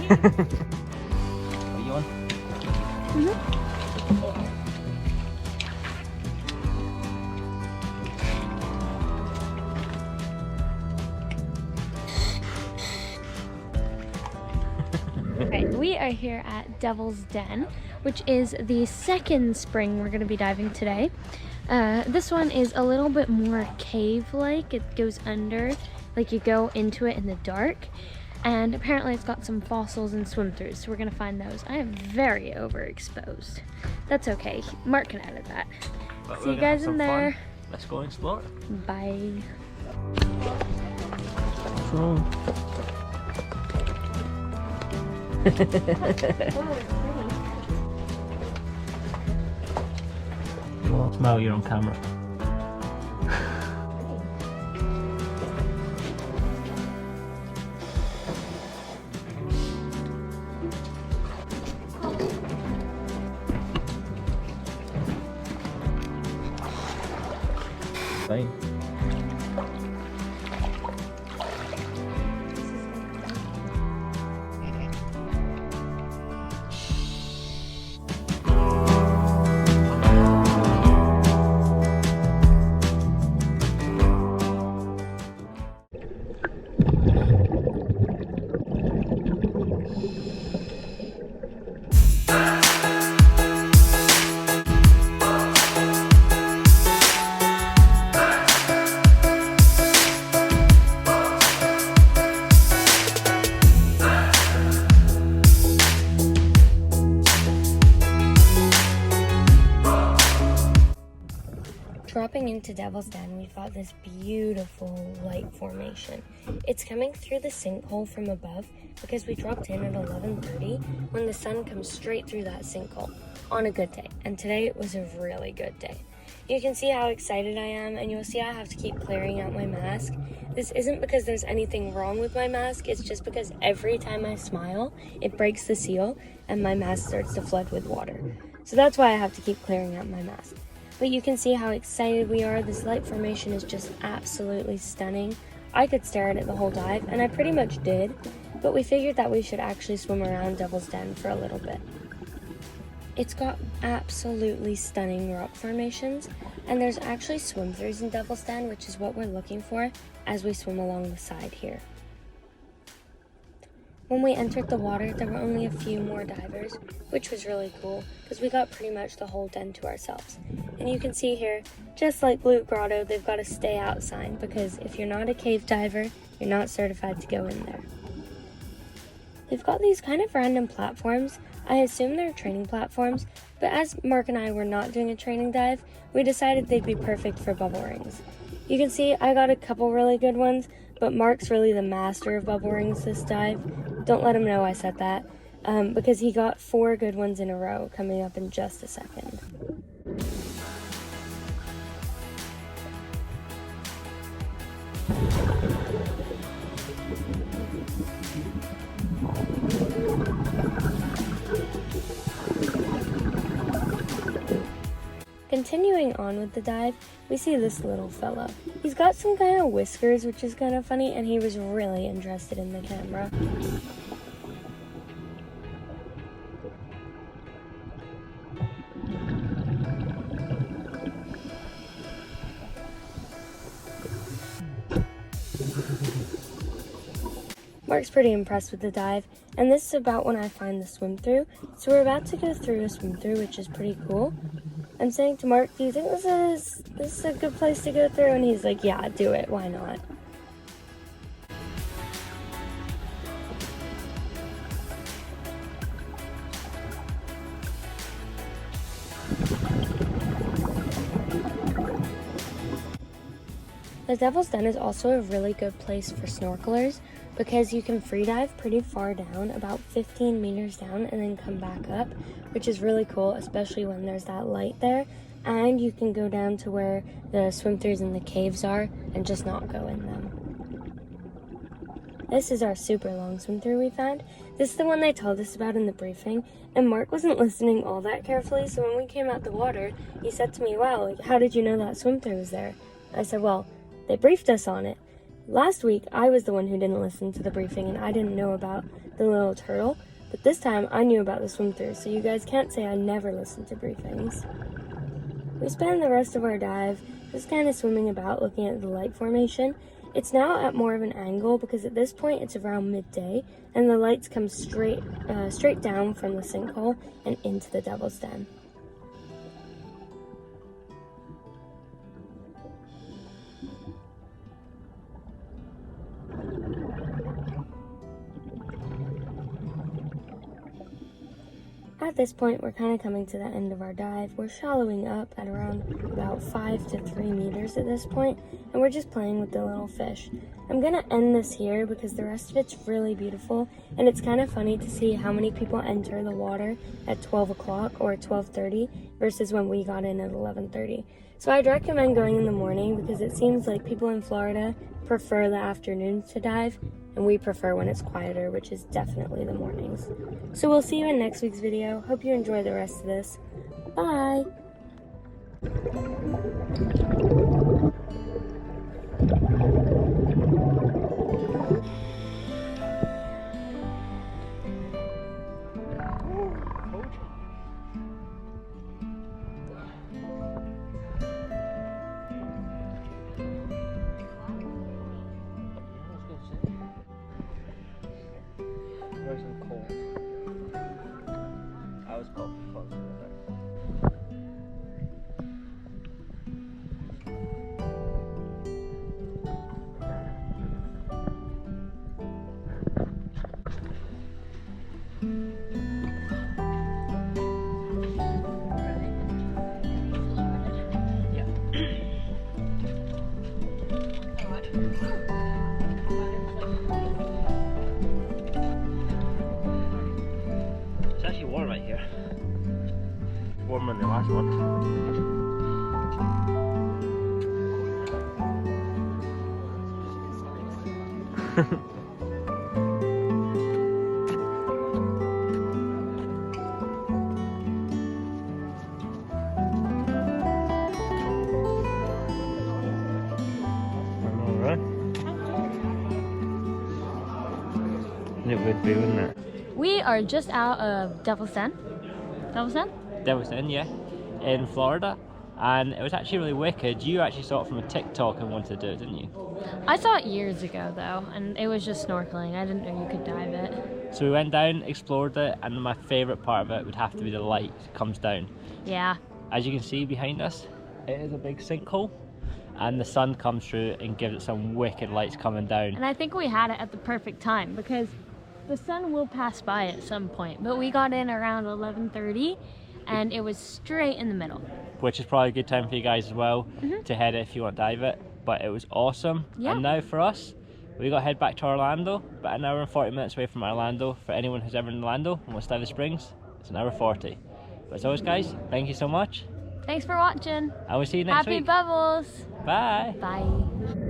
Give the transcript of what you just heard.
Are you on? Alright, we are here at Devil's Den, which is the second spring we're going to be diving today. This one is a little bit more cave-like. It goes under, like you go into it in the dark. And apparently it's got some fossils and swim-throughs, so we're going to find those. I am very overexposed. That's okay. Mark can edit that. But see you guys in there. Fun. Let's go and explore. Bye. What's wrong? Well, smell, you're on camera. Fine. Dropping into Devil's Den, we've got this beautiful light formation. It's coming through the sinkhole from above because we dropped in at 11:30 when the sun comes straight through that sinkhole on a good day. And today it was a really good day. You can see how excited I am, and you'll see I have to keep clearing out my mask. This isn't because there's anything wrong with my mask, it's just because every time I smile, it breaks the seal and my mask starts to flood with water. So that's why I have to keep clearing out my mask. But you can see how excited we are. This light formation is just absolutely stunning. I could stare at it the whole dive, and I pretty much did, but we figured that we should actually swim around Devil's Den for a little bit. It's got absolutely stunning rock formations, and there's actually swim-throughs in Devil's Den, which is what we're looking for as we swim along the side here. When we entered the water, there were only a few more divers, which was really cool because we got pretty much the whole den to ourselves. And you can see here, just like Blue Grotto, they've got a stay out sign because if you're not a cave diver, you're not certified to go in there. They've got these kind of random platforms. I assume they're training platforms, but as Mark and I were not doing a training dive, we decided they'd be perfect for bubble rings. You can see I got a couple really good ones, but Mark's really the master of bubble rings this dive. Don't let him know I said that, because he got 4 good ones in a row coming up in just a second. Continuing on with the dive, we see this little fella. He's got some kind of whiskers, which is kind of funny, and he was really interested in the camera. Mark's pretty impressed with the dive, and this is about when I find the swim through. So we're about to go through a swim through, which is pretty cool. I'm saying to Mark, do you think this is a good place to go through? And he's like, yeah, do it, why not? The Devil's Den is also a really good place for snorkelers because you can free dive pretty far down, about 15 meters down, and then come back up, which is really cool, especially when there's that light there. And you can go down to where the swim-throughs and the caves are and just not go in them. This is our super long swim-through we found. This is the one they told us about in the briefing, and Mark wasn't listening all that carefully, so when we came out the water, he said to me, wow, like, how did you know that swim-through was there? I said, well, they briefed us on it. Last week, I was the one who didn't listen to the briefing and I didn't know about the little turtle, but this time I knew about the swim through, so you guys can't say I never listen to briefings. We spent the rest of our dive just kind of swimming about looking at the light formation. It's now at more of an angle because at this point it's around midday and the lights come straight down from the sinkhole and into the Devil's Den. At this point, we're kind of coming to the end of our dive. We're shallowing up at around about 5 to 3 meters at this point, and we're just playing with the little fish. I'm gonna end this here because the rest of it's really beautiful, and it's kind of funny to see how many people enter the water at 12 o'clock or 12:30 versus when we got in at 11:30. So I'd recommend going in the morning because it seems like people in Florida prefer the afternoons to dive, and we prefer when it's quieter, which is definitely the mornings. So we'll see you in next week's video. Hope you enjoy the rest of this. Bye! Nice and cold. I was cold before the It's actually warm right here. Warmer than the last one. Alright. It would be, wouldn't it? We are just out of Devil's Den. Devil's Den? Devil's Den, yeah, in Florida, and it was actually really wicked. You actually saw it from a TikTok and wanted to do it, didn't you? I saw it years ago though, and it was just snorkeling. I didn't know you could dive it. So we went down, explored it, and my favourite part of it would have to be the light that comes down. Yeah. As you can see behind us, it is a big sinkhole, and the sun comes through and gives it some wicked lights coming down. And I think we had it at the perfect time because the sun will pass by at some point, but we got in around 11:30 and it was straight in the middle. Which is probably a good time for you guys as well to head it if you want to dive it. But it was awesome. Yeah. And now for us, we got to head back to Orlando, about an hour and 40 minutes away from Orlando. For anyone who's ever in Orlando and wants to dive the Springs, it's an hour 40. But as always guys, thank you so much. Thanks for watching. I will see you next week. Happy bubbles. Bye. Bye.